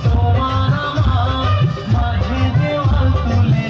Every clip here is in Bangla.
তোমার আমার মাঝে দেওয়াল তুলে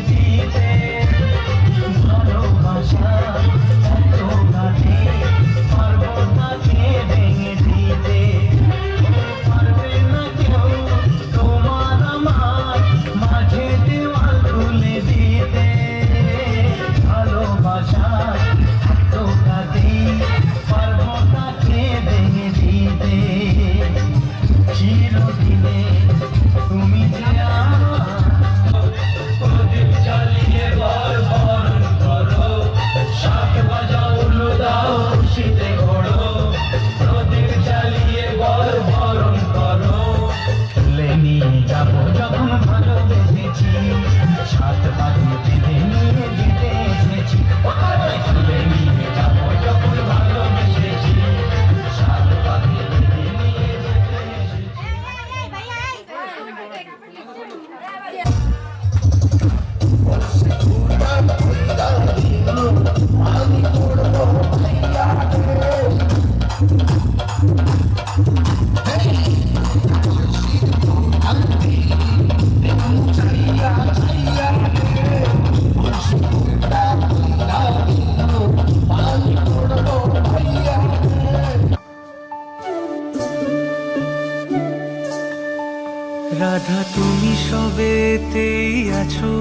সবেতেই আছো,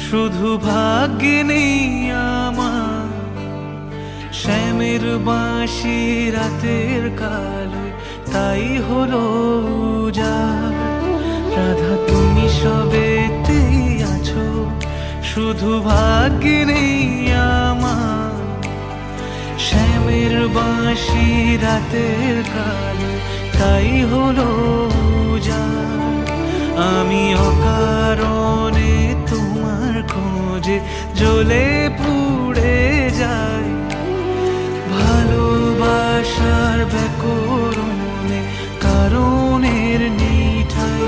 শুধু ভাগ্যে নেই আমার। শ্যামের বাঁশি রাতের কালো, তাই হলো উজাড়। রাধা তুমি সবেতেই আছো, শুধু ভাগ্যে নেই আমার। শ্যামের বাঁশি রাতের কালো, তাই হলো উজাড়। আমি অকারণে তোমার খোঁজে জ্বলে পুড়ে যাই। ভালোবাসার ব্যাকরণে কারণের নেই ঠাই।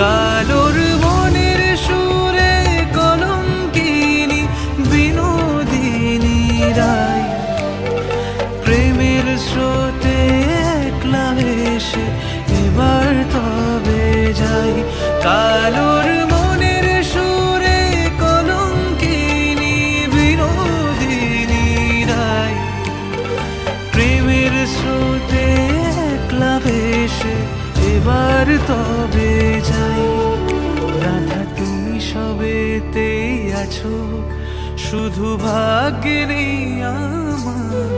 কালোর মনের সুরে কলঙ্কিনী বিনোদিনী রায়। প্রেমের স্রোতে একলা ভেসে এবার তবে যাই। কালোর মনের সুরে কলঙ্কিনী বিনোদিনী রায়। প্রেমের স্রোতে একলা ভেসে এবার তবে যাই। রাধা তুমি সবেতেই আছো, শুধু ভাগ্যে নেই আমার।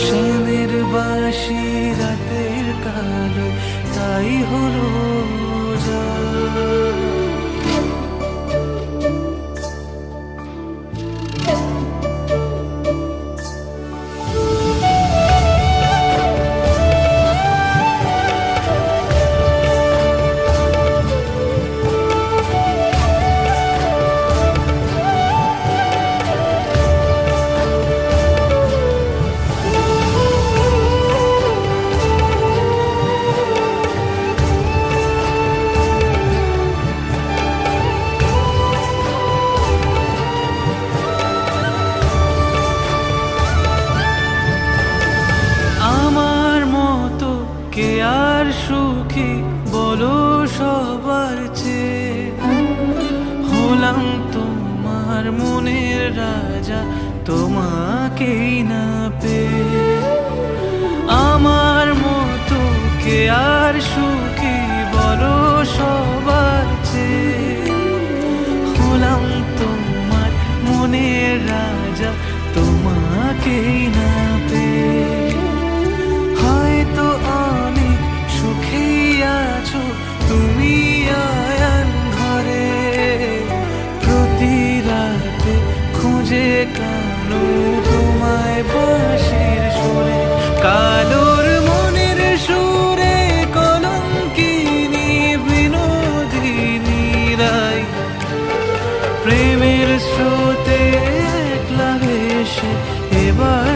শ্যামের বাঁশি রাতের কালো, তাই হলো উজাড়। কে আর সুখী বলো সবার চেয়ে? হলাম তোমার মনের রাজা, তোমাকেই না পেয়ে। আমার মতো কে আর সুখী বলো সবার চেয়ে? হলাম তোমার মনের রাজা, তোমাকেই না পেয়ে। হয়তো অনেক সুখেই আছো তুমি আয়ান ঘরে। প্রতি রাতে খুঁজে কানো তোমায় বাঁশির সুরে। কালোর মনের সুরে কলঙ্কিনী বিনোদিনী রায়। প্রেমের স্রোতে একলা ভেসে এবার